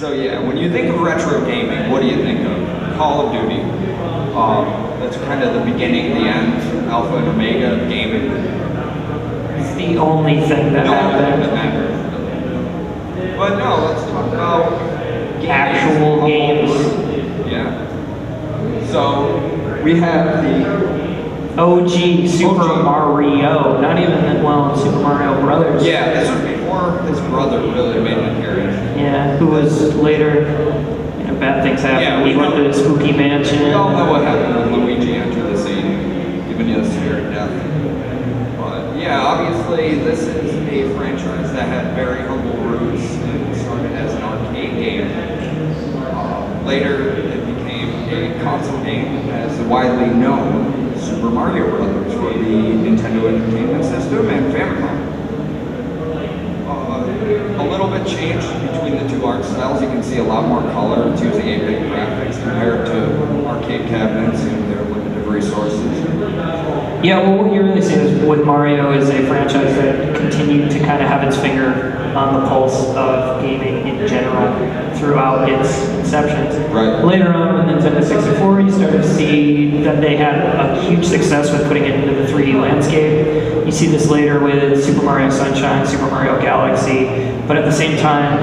So yeah, when you think of retro gaming, what do you think of? Call of Duty. That's kind of the beginning, the end, alpha and omega of gaming. It's the only thing that happened. That matters. But no, let's talk about Actual games. Yeah. So we have the OG Super Mario. Not even, well, Super Mario Brothers. Yeah, this was before his brother really made an appearance. Yeah, who was later, bad things happened. Yeah, we went to the spooky mansion. We all know what happened when Luigi entered the scene, giving you a scare to death. But yeah, obviously this is a franchise that had very humble roots and started as an arcade game. Later, it became a console game, as widely known Super Mario Brothers for the Nintendo Entertainment System and Famicom. A little bit changed between the two art styles. You can see a lot more color. It's using 8-bit graphics compared to arcade cabinets and their limited resources. Yeah, well, what you're really saying is with Mario is a franchise that continued to kind of have its finger on the pulse of gaming in general throughout its inceptions. Right. Later on with Nintendo 64, you started to see that they had a huge success with putting it into the 3D landscape. You see this later with Super Mario Sunshine, Super Mario Galaxy, but at the same time,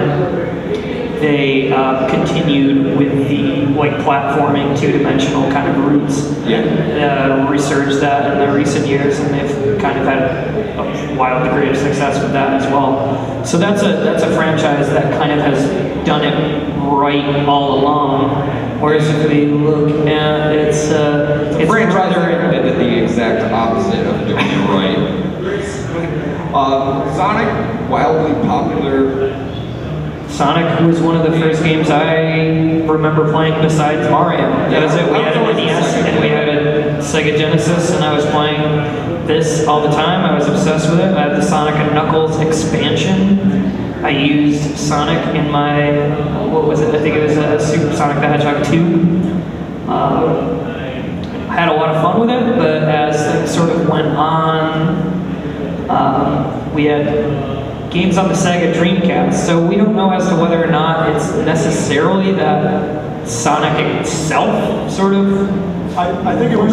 they continued with the platforming, two-dimensional kind of roots. Yeah. Resurged that in the recent years, and they've kind of had a wild degree of success with that as well. So that's a franchise that kind of has done it right all along. Whereas if we look at it's franchise that did the exact opposite of doing it right. Sonic, wildly popular. Sonic was one of the first games I remember playing besides Mario. That was it. We had an NES and we had a Sega Genesis, and I was playing this all the time. I was obsessed with it. I had the Sonic and Knuckles expansion. I used Sonic in my, what was it? I think it was Super Sonic the Hedgehog 2. I had a lot of fun with it, but as things sort of went on, we had games on the Sega Dreamcast, so we don't know as to whether or not it's necessarily that Sonic itself sort of. I think it was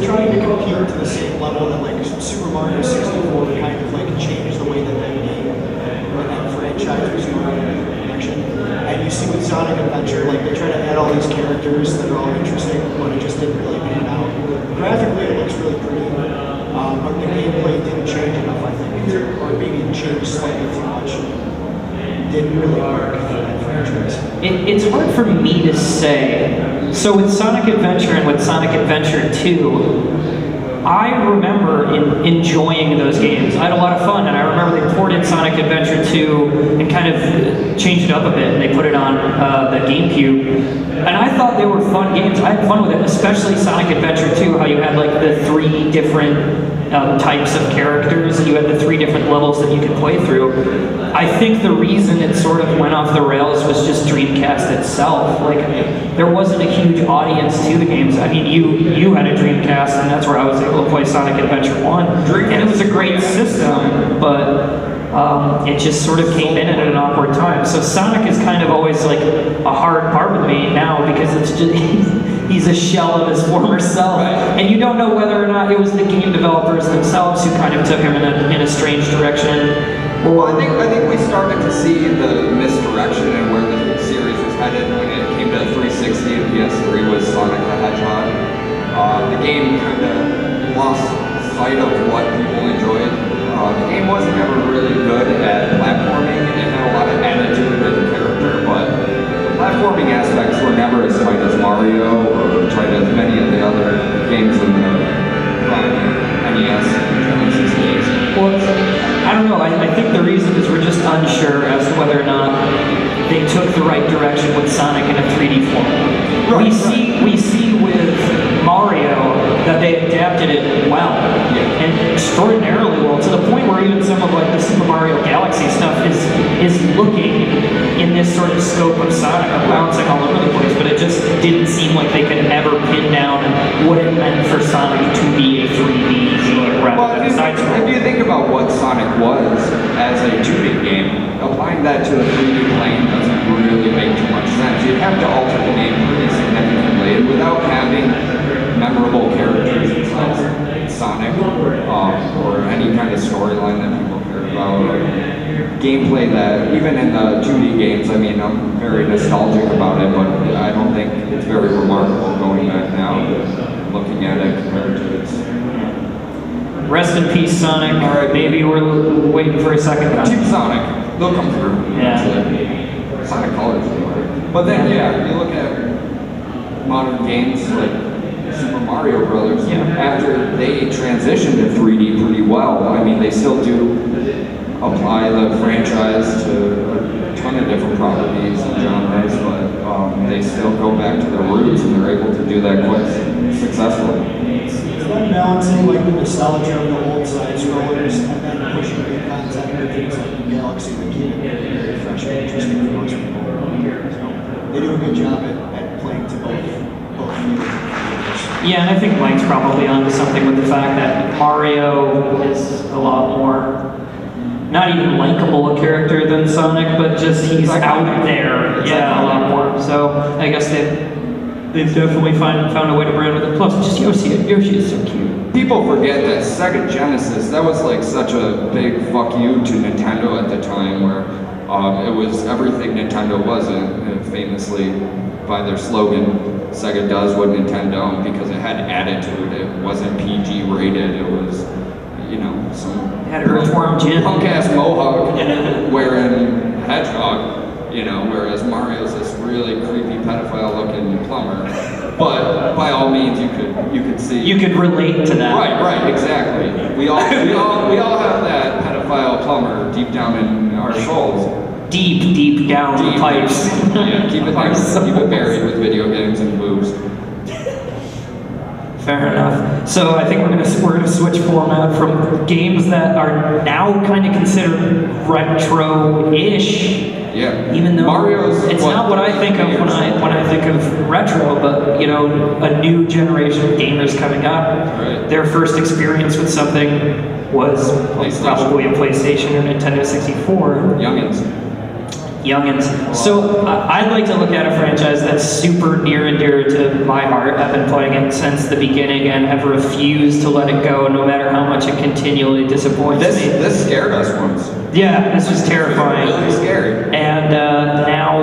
trying to compete to the same level that Super Mario 64 kind of changed the way that game or that franchise was going in connection. And you see with Sonic Adventure, they try to add all these characters that are all interesting, but it just didn't really pan out. Graphically, it looks really pretty, but the gameplay didn't change enough, I think, or maybe it changed slightly too much. Didn't really work for that franchise. It's hard for me to say. So with Sonic Adventure and with Sonic Adventure 2, I remember enjoying those games. I had a lot of fun, and I remember they ported Sonic Adventure 2 and kind of changed it up a bit, and they put it on the GameCube. And I thought they were fun games. I had fun with it, especially Sonic Adventure 2, how you had the 3 different types of characters, and you had the 3 different levels that you could play through. I think the reason it sort of went off the rails was just Dreamcast itself. There wasn't a huge audience to the games. I mean, you had a Dreamcast, and that's where I was able to play Sonic Adventure 1. And it was a great system, but it just sort of came in at an awkward time. So Sonic is kind of always a hard part with me now, because it's just he's a shell of his former self, and you don't know whether or not it was the game developers themselves who kind of took him in a strange direction. Well, I think we started to see the misdirection and where the series was headed when it came to 360 and PS3 with Sonic the Hedgehog. The game kind of lost sight of what people enjoyed. The game wasn't ever really good at platforming. It had a lot of attitude and character, but the platforming aspects were never as tight as Mario or tight as many of the other games in the NES and Genesis days. Well, I don't know. I think the reason is we're just unsure as to whether or not they took the right direction with Sonic in a 3D form. We see with Mario that they adapted it well, and extraordinarily well, to the point where even some of the Super Mario Galaxy stuff is looking in this sort of scope of Sonic, bouncing all over the place, but it just didn't seem like they could ever pin down what it meant for Sonic to be a 3D game rather than a side-scroller. If you think about what Sonic was as a 2D game, applying that to a 3D plane doesn't you'd have to alter the game pretty significantly, and without having memorable characters besides Sonic, or any kind of storyline that people care about, or gameplay that, even in the 2D games, I mean, I'm very nostalgic about it, but I don't think it's very remarkable going back now, looking at it compared to its... Rest in peace, Sonic. All right. Maybe we're waiting for a second coming. Team Sonic, they'll come through. Yeah. Sonic Colors anyway. But then, yeah, you look at modern games like Super Mario Brothers. Yeah. After they transitioned to 3D pretty well, I mean, they still do apply the franchise to a ton of different properties and genres, but they still go back to their roots, and they're able to do that quite successfully. It's that balancing like the nostalgia of the old side scrollers and then pushing new content with things like the Galaxy that keep it very fresh and interesting for most people. So they do a good job at playing to both fields. Yeah, and I think Mike's probably onto something with the fact that Mario is a lot more, not even likable a character than Sonic, but just he's out there, yeah, a lot more. So I guess they've definitely found a way to brand with it. Plus, just Yoshi is so cute. People forget that Sega Genesis, that was like such a big fuck you to Nintendo at the time, where it was everything Nintendo wasn't, famously by their slogan, Sega does what Nintendo don't, because it had attitude. It wasn't PG rated. It was, you know, some Had Earthworm Jim. punk ass mohawk wearing hedgehog, you know, whereas Mario's this really creepy pedophile looking plumber. But by all means, you could see. You could relate to that. Right, exactly. We all have that pedophile plumber deep down in our souls. Deep down the pipes. Yeah, keep it there. Keep it buried with video games and booze. Fair enough. So I think we're gonna switch format from games that are now kind of considered retro-ish. Yeah. Even though Mario's not what I think of when I think of retro, but you know, a new generation of gamers coming up. Right. Their first experience with something was probably a PlayStation or Nintendo 64. Youngins. So I'd like to look at a franchise that's super near and dear to my heart. I've been playing it since the beginning and have refused to let it go, no matter how much it continually disappoints me. This scared us once. Yeah, this was terrifying. Really scary. And now,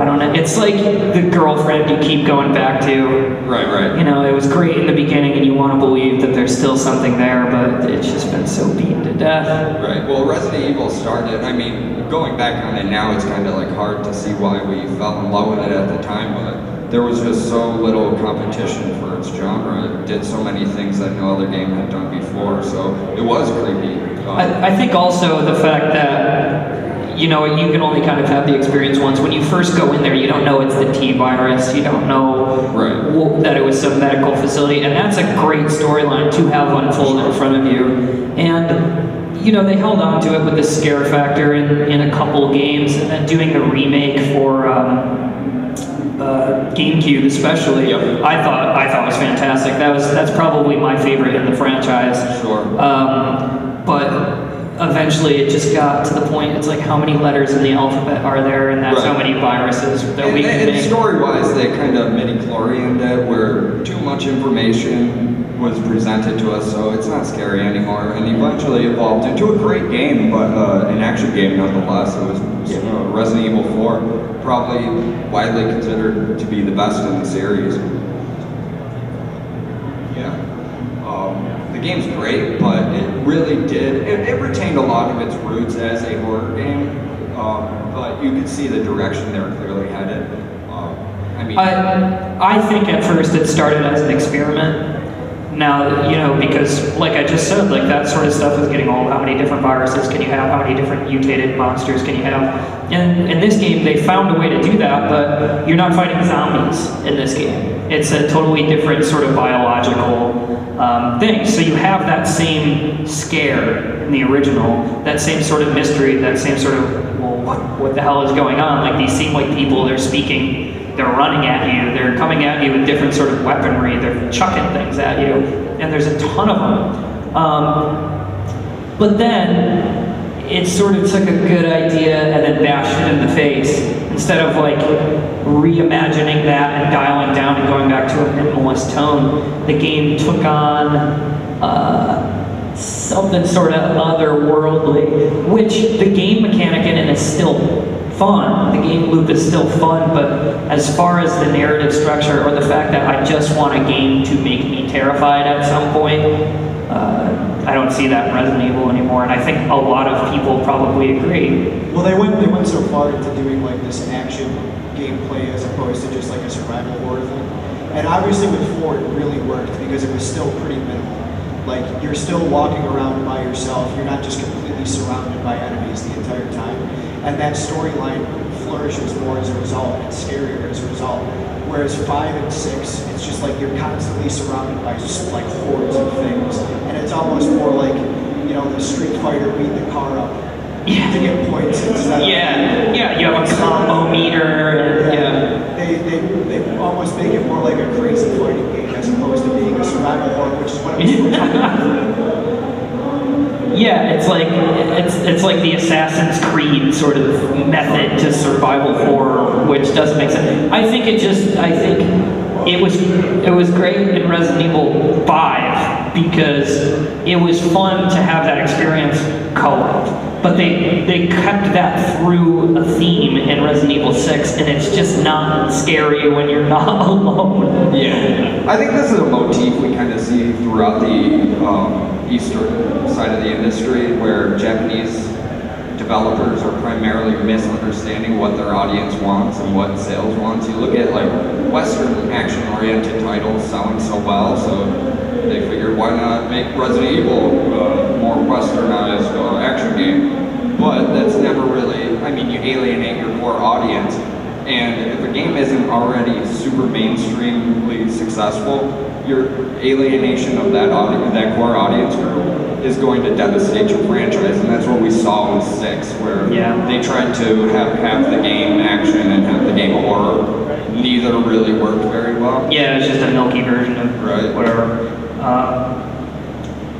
I don't know, it's like the girlfriend you keep going back to. Right. You know, it was great in the beginning and you want to believe that there's still something there, but it's just been so beaten to death. Right. Well, Resident Evil started, I mean, going back on it now, it's kind of like hard to see why we fell in love with it at the time, but there was just so little competition for its genre. It did so many things that no other game had done before, so it was creepy. I think also the fact that, you know, you can only kind of have the experience once. When you first go in there, you don't know it's the T virus, you don't know that it was some medical facility, and that's a great storyline to have unfold in front of you. And, you know, they held on to it with the scare factor in a couple games, and then doing the remake for GameCube especially, I thought was fantastic. That's probably my favorite in the franchise. Sure. But eventually it just got to the point, it's like how many letters in the alphabet are there, and that's how many viruses that we can make. And story-wise, they kind of midi-chlorianed it, where too much information was presented to us, so it's not scary anymore, and eventually evolved into a great game, but an action game nonetheless. It was Resident Evil 4, probably widely considered to be the best in the series. The game's great, but it really it retained a lot of its roots as a horror game, but you could see the direction they were clearly headed. I think at first it started as an experiment. Now, you know, because like I just said, like that sort of stuff is getting old. How many different viruses can you have? How many different mutated monsters can you have? And in this game, they found a way to do that, but you're not fighting zombies in this game. It's a totally different sort of biological thing. So you have that same scare in the original, that same sort of mystery, that same sort of, well, what the hell is going on? Like these seem like people, they're speaking, they're running at you, they're coming at you with different sort of weaponry, they're chucking things at you, and there's a ton of them. But then, it sort of took a good idea and then bashed it in the face. Instead of like reimagining that and dialing down and going back to a minimalist tone, the game took on something sort of otherworldly, which the game mechanic in it is still fun. The game loop is still fun, but as far as the narrative structure or the fact that I just want a game to make me terrified at some point, I don't see that in Resident Evil anymore, and I think a lot of people probably agree. Well, they went so far into doing like this action gameplay as opposed to just like a survival horror thing. And obviously with 4 it really worked because it was still pretty minimal. Like, you're still walking around by yourself, you're not just completely surrounded by enemies the entire time. And that storyline flourishes more as a result, and it's scarier as a result. Whereas 5 and 6, it's just like you're constantly surrounded by just like hordes of things. And it's almost more like, you know, the Street Fighter beat the car up to get points instead of... Yeah, you have a combo meter, They almost make it more like a crazy fighting game as opposed to being a survival horror, which is what it was supposed to be. Yeah, it's like the Assassin's Creed sort of method to survival horror, which doesn't make sense. I think it was great in Resident Evil 5 because it was fun to have that experience co-op. But they kept that through a theme in Resident Evil 6, and it's just not scary when you're not alone. Yeah. I think this is a motif we kind of see throughout the Eastern side of the industry, where Japanese developers are primarily misunderstanding what their audience wants and what sales wants. You look at like Western action-oriented titles selling so well, so they figured why not make Resident Evil more westernized action game. But that's never really, I mean, you alienate your core audience, and if a game isn't already super mainstreamly successful, your alienation of that audience, that core audience group, is going to devastate your franchise, and that's what we saw with 6, where they tried to have half the game action and half the game horror. Neither really worked very well. Yeah, it's just a milky version of whatever.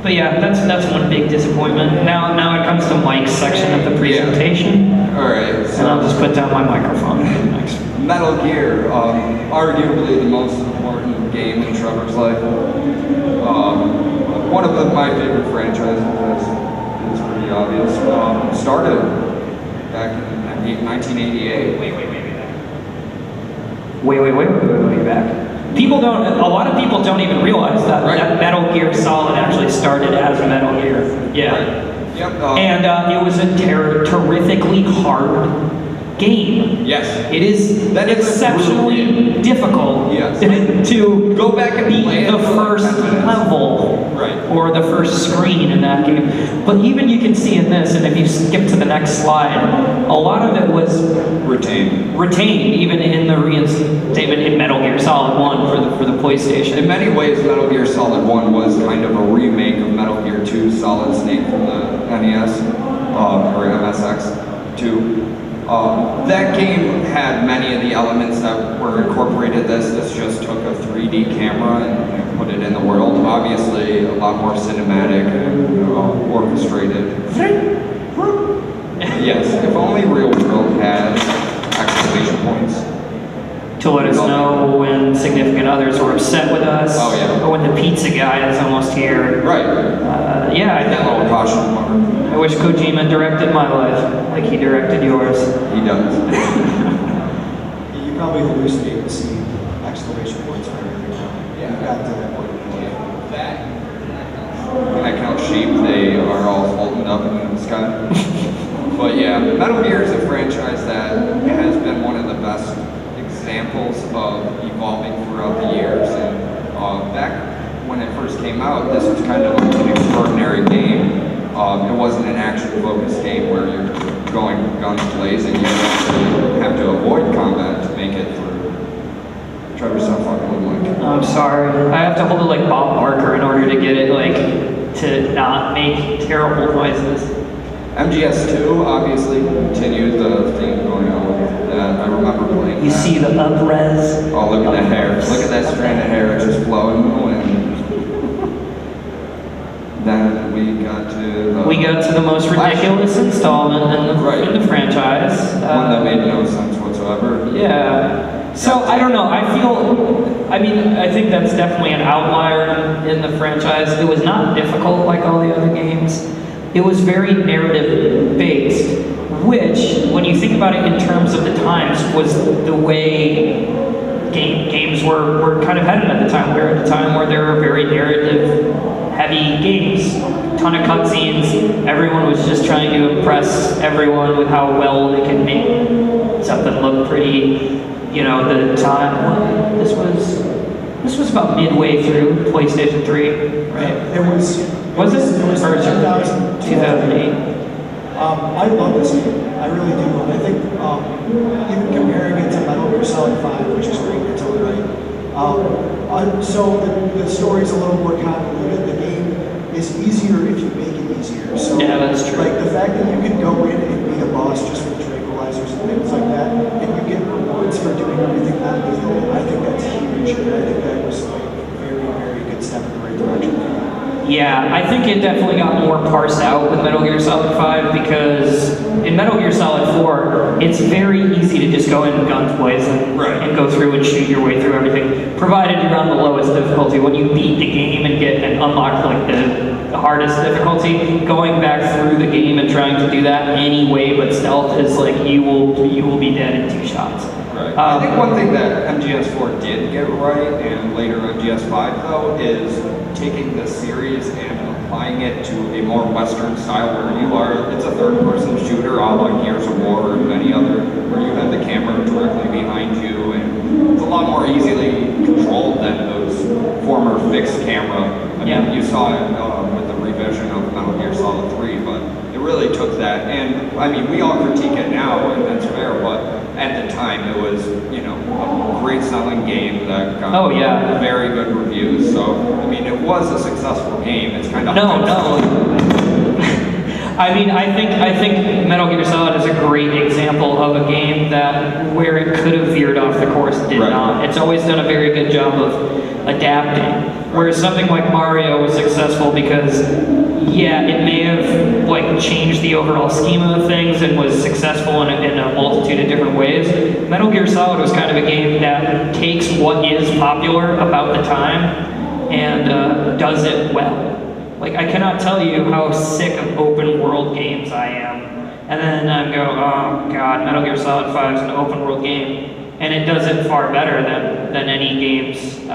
But yeah, that's one big disappointment. Now it comes to Mike's section of the presentation. Yeah. All right. So and I'll just put down my microphone. Next. Metal Gear, arguably the most important game in Trevor's life. One of my favorite franchises, it's pretty obvious. Started back in 1988. Wait, back. A lot of people don't even realize that, that Metal Gear Solid actually started as Metal Gear. Yeah. Right. Yep. And it was a terrifically hard game. Yes. It is exceptionally difficult to go back and beat the first level or the first screen in that game. But even you can see in this, and if you skip to the next slide, a lot of it was retained even in the reinstatement in Metal Gear Solid 1 for the PlayStation. In many ways, Metal Gear Solid 1 was kind of a remake of Metal Gear 2 Solid Snake from the NES or MSX 2. That game had many of the elements that were incorporated. This just took a 3D camera and put it in the world. Obviously, a lot more cinematic and orchestrated. Yes, if only Real World had exclamation points. To let us know when significant others were upset with us. Oh, yeah. Or when the pizza guy is almost here. Right. Yeah, I think that little caution mark. I wish Kojima directed my life like he directed yours. He does. You probably hallucinate to see exclamation points for everything now. Yeah. You got to that point. When I count sheep, they are all folded up in the sky. But yeah, Metal Gear is a franchise that has been one of the best examples of evolving throughout the years. And back when it first came out, this was kind of an extraordinary game. It wasn't an action-focused game where you're going guns blazing. You actually have to avoid combat to make it through. Trevor, stop fucking with Mike. I'm sorry. I have to hold it like Bob Barker in order to get it to not make terrible noises. MGS2 obviously continued the theme going on with that. I remember playing You that. see the up-res. Oh, look at that hair. Look at that strand of hair just flowing in the wind. Then we got to the most ridiculous installment in the franchise. one that made no sense whatsoever. So I don't know. I think that's definitely an outlier in the franchise. It was not difficult like all the other games. It was very narrative based, which, when you think about it in terms of the times, was the way games were kind of headed at the time. We were at a time where there were very narrative heavy games, ton of cutscenes. Everyone was just trying to impress everyone with how well they could make something look pretty. You know, the time, this was about midway through PlayStation 3, right? It was. Was it? It was Or 2008. 2008. I love this game. I really do. I think even comparing it to Metal Gear Solid 5, which is great in its own right. So the story's a little more convoluted. The game is easier if you make it easier. So Yeah, that's true. Like the fact that you can go in and beat a boss just with tranquilizers and things like that, and you get rewards for doing everything that lethal, I think that's huge. And I think that was like a very, very good step in the right direction. Yeah, I think it definitely got more parsed out with Metal Gear Solid 5 because in Metal Gear Solid 4, it's very easy to just go in guns blazing and go through and shoot your way through everything, provided you're on the lowest difficulty. When you beat the game and get and unlock like the hardest difficulty, going back through the game and trying to do that anyway but stealth is like you will be dead in 2 shots. Right. I think one thing that MGS4 did get right, and later MGS5 though, is taking the series and applying it to a more Western style where you are, it's a third-person shooter, all like Gears of War and many other, where you have the camera directly behind you, and it's a lot more easily controlled than those former fixed camera. I mean, you saw it with the revision of Metal Gear Solid 3, but it really took that, and I mean, we all critique it now, and that's fair, but at the time it was, you know, a great selling game that got very good reviews. So, I mean, it was a successful game. It's kind of I mean, I think Metal Gear Solid is a great example of a game that where it could have veered off the course did not. It's always done a very good job of adapting. Whereas something like Mario was successful because, yeah, it may have like changed the overall schema of things and was successful in a multitude of different ways. Metal Gear Solid was kind of a game that takes what is popular about the time and does it well. Like, I cannot tell you how sick of open world games I am. And then I go, oh god, Metal Gear Solid 5 is an open world game. And it does it far better than any games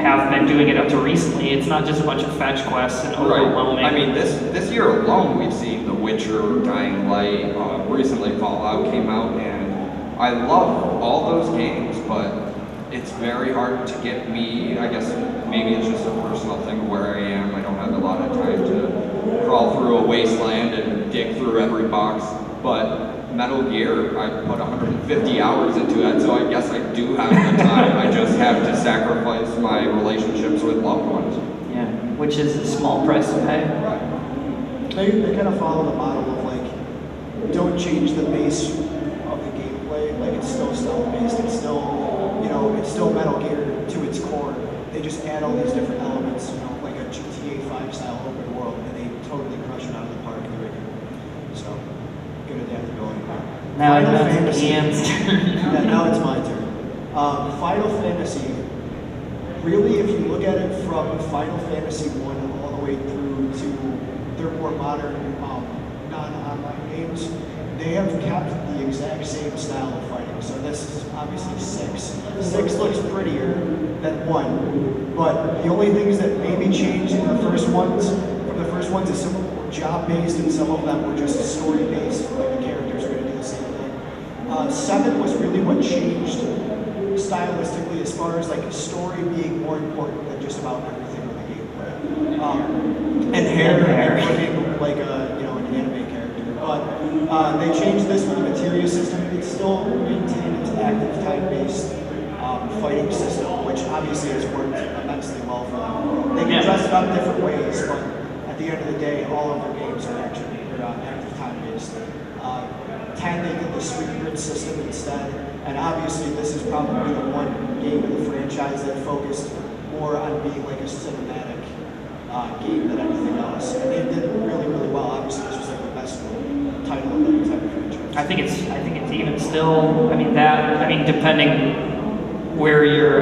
have been doing it up to recently. It's not just a bunch of fetch quests and overwhelming. I mean, this year alone, we've seen The Witcher, Dying Light, recently Fallout came out, and I love all those games, but it's very hard to get me, I guess maybe it's just a personal thing where I am. I don't have a lot of time to crawl through a wasteland and dig through every box, but Metal Gear, I put 150 hours into that, so I guess I do have the time. I just have to sacrifice my relationships with loved ones. Yeah, which is a small price to pay. They kind of follow the model of like, don't change the base of the gameplay. Like, it's still stealth based. It's still, you know, it's still Metal Gear to its core. They just add all these different elements, you know, like a GTA 5 style open world, and they totally crush it out of the park. So, good adaptability. Now Final it's Fantasy. Ian's turn. Yeah, now it's my turn. Final Fantasy, really, if you look at it from Final Fantasy 1 all the way through to their more modern non-online games, they have kept the exact same style of fighting. So this is obviously 6. 6 looks prettier than 1, but the only things that maybe changed in the first ones, is some of them were job-based and some of them were just story-based, like the characters are going to do the same thing. 7 was really what changed stylistically as far as like story being more important than just about everything in the gameplay. And hair looking like an anime character. But they changed this with the materia system. It still maintained its active time-based fighting system, which obviously has worked immensely well for them. They can dress it up different ways, but at the end of the day, all of their games are actually active time-based. 10, they did the Sweet Grid system instead, and obviously this is probably the one game in the franchise that focused more on being like a cinematic game than anything else. And they did really, really well. Obviously, this was like the best title of the entire franchise. I think it's even still, I mean, depending where your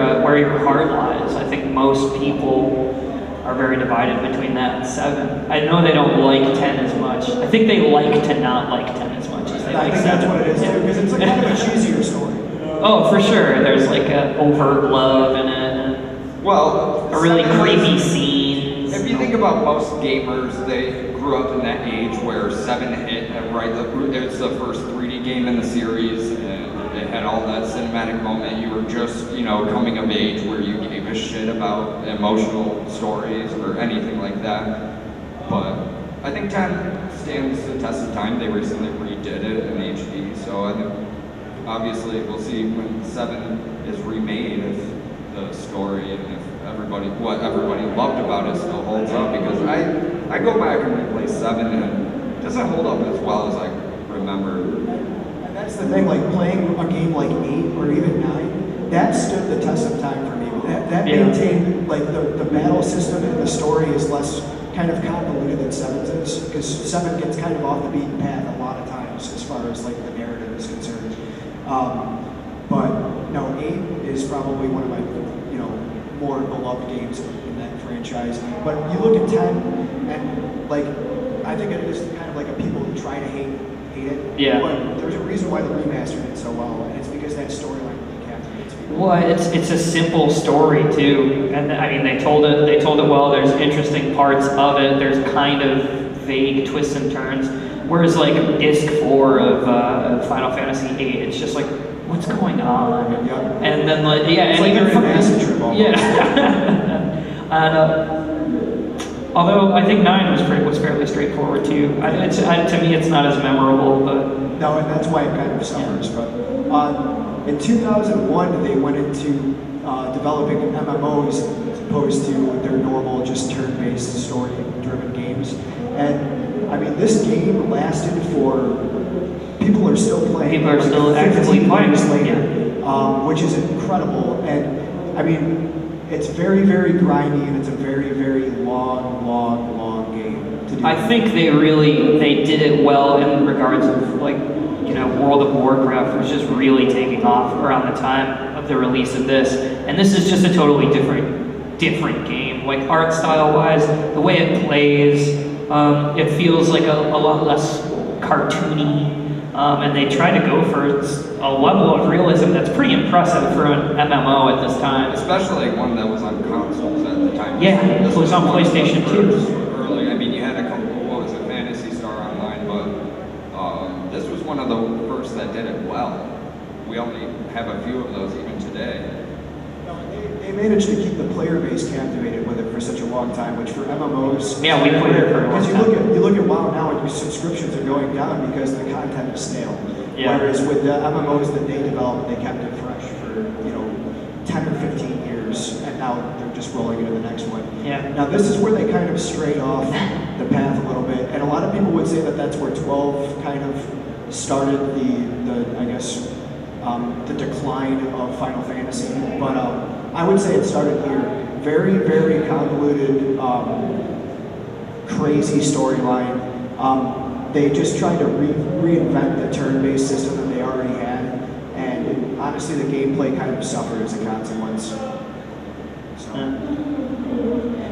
heart lies, I think most people are very divided between that and 7. I know they don't like 10 as much. I think they like to not like 10 as much as they I like think 7. that's what it is too, because it's like kind of a cheesier story. Oh, for sure. There's like an overt love in it. Well, A really 7 creepy is- scene. If you think about most gamers, they grew up in that age where 7 hit, right? It was the first 3D game in the series, and it had all that cinematic moment. You were just, coming of age where you gave a shit about emotional stories or anything like that. But I think 10 stands the test of time. They recently redid it in HD, so I think obviously we'll see when 7 is remade if the story and if what everybody loved about it still holds up, because I go back and replay 7 and it doesn't hold up as well as I remember. And that's the thing, like playing a game like 8 or even 9, that stood the test of time for me. That maintained, like the battle system and the story is less kind of convoluted than 7's is, because 7 gets kind of off the beaten path a lot of times as far as like the narrative is concerned. But no, 8 is probably one of my, more beloved games in that franchise. But you look at 10, and like, I think it is kind of like a people who try to hate it. Yeah. But there's a reason why the remaster did so well, and it's because that storyline really captivates people. Well, it's a simple story too, and I mean they told it well. There's interesting parts of it. There's kind of vague twists and turns. Whereas like Disc 4 of Final Fantasy VIII, it's just like, what's going on? Yep. And then like It's like they're in an acid trip almost. Yeah. And although I think 9 was fairly straightforward too. To me, it's not as memorable, but No, and that's why it kind of suffers. But in 2001, they went into developing MMOs as opposed to their normal, just turn-based, story-driven games. And I mean, this game lasted for. People are still playing. People are still 15 actively playing. years later, which is incredible. And I mean, it's very, very grindy, and it's a very, very long game to do. I think they did it well in regards of like, World of Warcraft was just really taking off around the time of the release of this, and this is just a totally different game. Like art style wise, the way it plays, it feels like a lot less cartoony, and they try to go for a level of realism that's pretty impressive for an MMO at this time. Especially one that was on consoles at the time. Yeah, it was on one of the PlayStation first 2. Early, I mean, you had a couple, what was it, Phantasy Star Online, but this was one of the first that did it well. We only have a few of those even today. They managed to keep the player base captivated with it for such a long time, which for MMOs. Yeah, we played it for a long Because time. you look at WoW now, and your subscriptions are going down because the content is stale. Yeah. Whereas with the MMOs that they developed, they kept it fresh for 10 or 15 years, and now they're just rolling into the next one. Yeah. Now this is where they kind of strayed off the path a little bit, and a lot of people would say that that's where 12 kind of started the I guess the decline of Final Fantasy, but I would say it started here. Very, very convoluted, crazy storyline. They just tried to reinvent the turn-based system that they already had, and honestly, the gameplay kind of suffered as a consequence. So.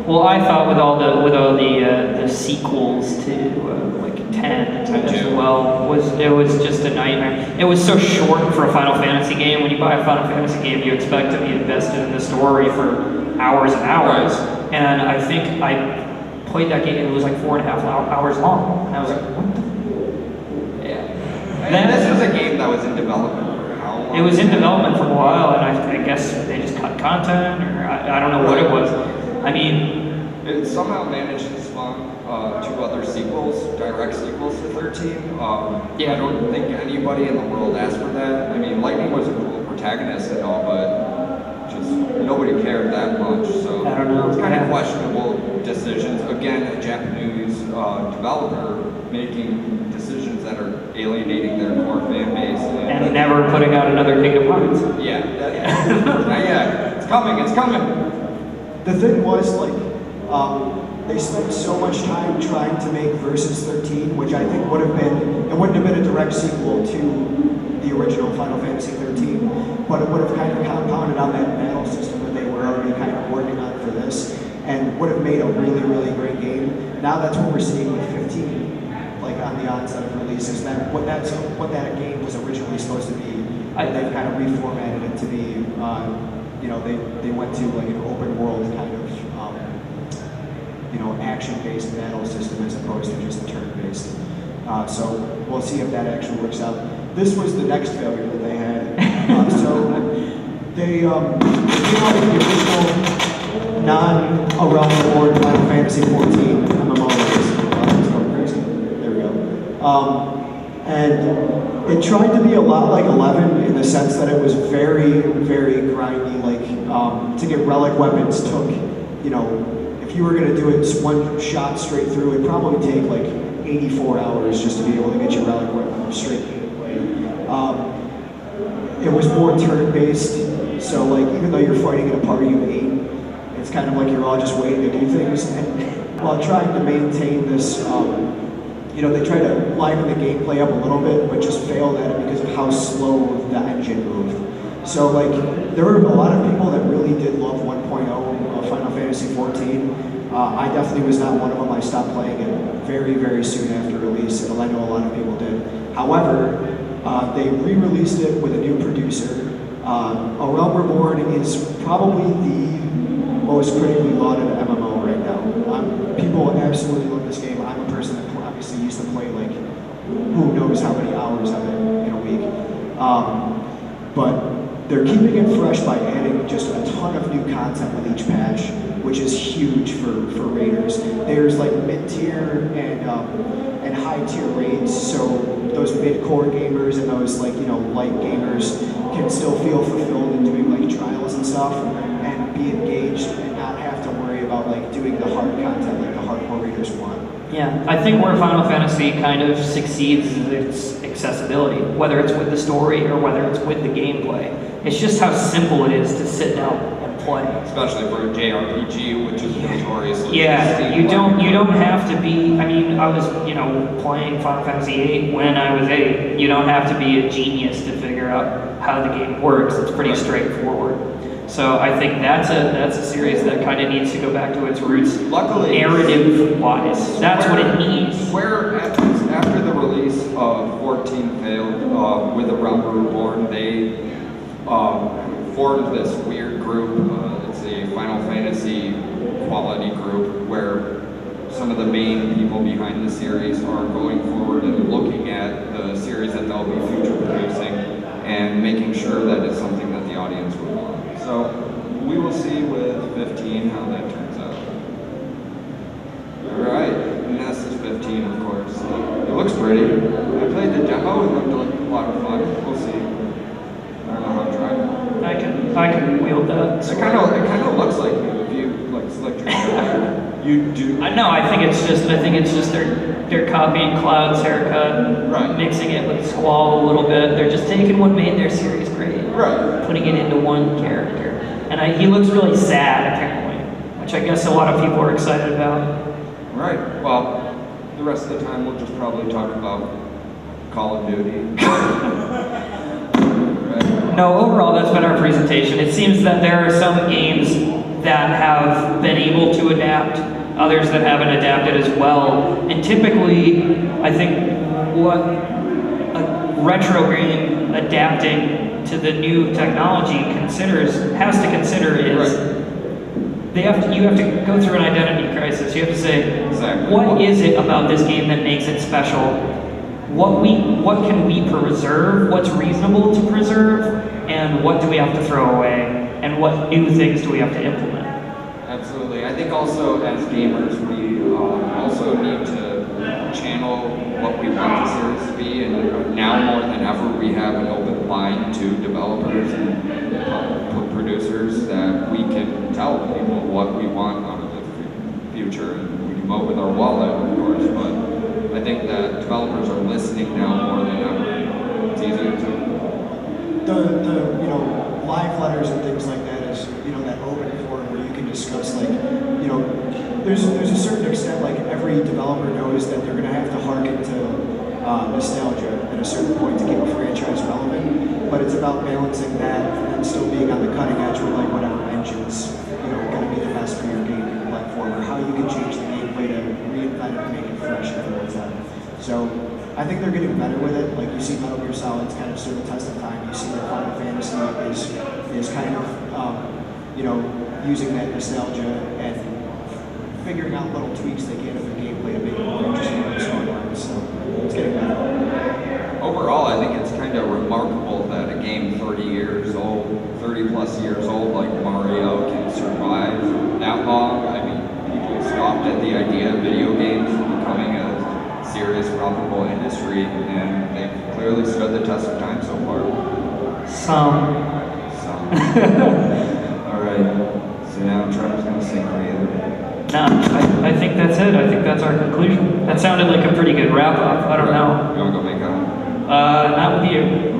Well, I thought with all the sequels to like 10 as well, it was just a nightmare. It was so short for a Final Fantasy game. When you buy a Final Fantasy game, you expect to be invested in the story for hours and hours. Right. And I think I played that game, and it was like 4.5 hours long. And I was like, what the? Yeah. And this was a game that was in development for how long? It was in development for a while, and I guess they just cut content, or I don't know what it was. I mean, it somehow managed to spawn 2 other sequels, direct sequels to 13. Yeah. I don't think anybody in the world asked for that. I mean, Lightning was a cool protagonist and all, but just nobody cared that much. So I don't know. It's kind of questionable decisions. Again, a Japanese developer making decisions that are alienating their core fan base. and never putting out another Kingdom Hearts. Yeah. Not yet. It's coming. It's coming. The thing was, like, they spent so much time trying to make Versus 13, which I think wouldn't have been a direct sequel to the original Final Fantasy 13, but it would have kind of compounded on that battle system that they were already kind of working on for this, and would have made a really, really great game. Now that's what we're seeing with 15, like on the onset of releases. What that game was originally supposed to be. They've kind of reformatted it to be, they went to like an open world kind of, action-based battle system as opposed to just turn-based. So we'll see if that actually works out. This was the next failure that they had. So they came out with the original non-around the board Final Fantasy 14 MMO. It's going crazy. There we go. And it tried to be a lot like 11 in the sense that it was very, very grindy. Like to get relic weapons took, if you were going to do it one shot straight through, it'd probably take like 84 hours just to be able to get your relic weapon straight through the blade. It was more turn-based, so like even though you're fighting in a party of 8, it's kind of like you're all just waiting to do things. And while trying to maintain this, they tried to liven the gameplay up a little bit, but just failed at it because of how slow the engine moved. So like there were a lot of people that really did love 1.0 of Final Fantasy 14. I definitely was not one of them. I stopped playing it very, very soon after release, and I know a lot of people did. However, they re-released it with a new producer. A Realm Reborn is probably the most critically lauded MMO right now. People absolutely love this game. I'm a person that obviously used to play like who knows how many hours of it in a week. But they're keeping it fresh by adding just a ton of new content with each patch, which is huge for raiders. There's like mid-tier and high-tier raids, so those mid-core gamers and those like light gamers can still feel fulfilled in doing like trials and stuff and be engaged and not have to worry about like doing the hard content like the hardcore raiders want. Yeah, I think where Final Fantasy kind of succeeds is its accessibility, whether it's with the story or whether it's with the gameplay. It's just how simple it is to sit down and play. Especially for a JRPG, which is notoriously you don't have to be. I mean, I was playing Final Fantasy VIII when I was 8. You don't have to be a genius to figure out how the game works. It's pretty straightforward. So I think that's a series that kind of needs to go back to its roots. Luckily, narrative-wise, that's what it needs. Square, after the release of 14 failed with the Realm Reborn, they formed this weird group. It's a Final Fantasy quality group where some of the main people behind the series are going forward and looking at the series that they'll be future producing and making sure that it's something that the audience would want. So we will see with 15 how that turns out. Alright, and this is 15 of course. It looks pretty. I played the demo, it looked like a lot of fun. We'll see. I don't know how to try it. I can wield that. It kind of looks like you if you like select your hair. You do. I think it's just they're copying Cloud's haircut, Right. mixing it with Squall a little bit. They're just taking what made their series great, Right. putting it into one character. And he looks really sad apparently, which I guess a lot of people are excited about. Right. Well, the rest of the time we'll just probably talk about Call of Duty. Right. No, overall that's been our presentation. It seems that there are some games that have been able to adapt, others that haven't adapted as well. And typically, I think what a retro game adapting to the new technology has to consider is you have to go through an identity crisis. You have to say, Exactly. what is it about this game that makes it special? What can we preserve? What's reasonable to preserve? And what do we have to throw away? And what new things do we have to implement? Absolutely. I think also as gamers, we also need to channel what we want the series to be, and now more than ever, we have an open line to developers and producers that we can tell people what we want out of the future, and we can vote with our wallet, of course, but I think that developers are listening now more than ever. It's easier to. The live letters and things like that is that open forum where you can discuss like there's a certain extent like every developer knows that they're going to have to hearken to nostalgia at a certain point to keep a franchise relevant. But it's about balancing that and still being on the cutting edge with like whatever engines going to be the best for your game platform, or how you can change the gameplay to reinvent it and make it fresh and things like that. So I think they're getting better with it. Like you see Metal Gear Solid's kind of stood the test of time. You see that Final Fantasy is kind of using that nostalgia and figuring out little tweaks they can of their gameplay to make it more interesting in the storylines. So it's getting better. Overall, I think it's kind of remarkable that a game 30 plus years old, like Mario, can survive that long. I mean, people scoffed at the idea of video games becoming a serious, profitable industry, and they've clearly stood the test of time so far. Some. All right. So now Trevor's going to sing creative. No, I think that's it. I think that's our conclusion. That sounded like a pretty good wrap up. I don't know. You want to go make out? Not with you.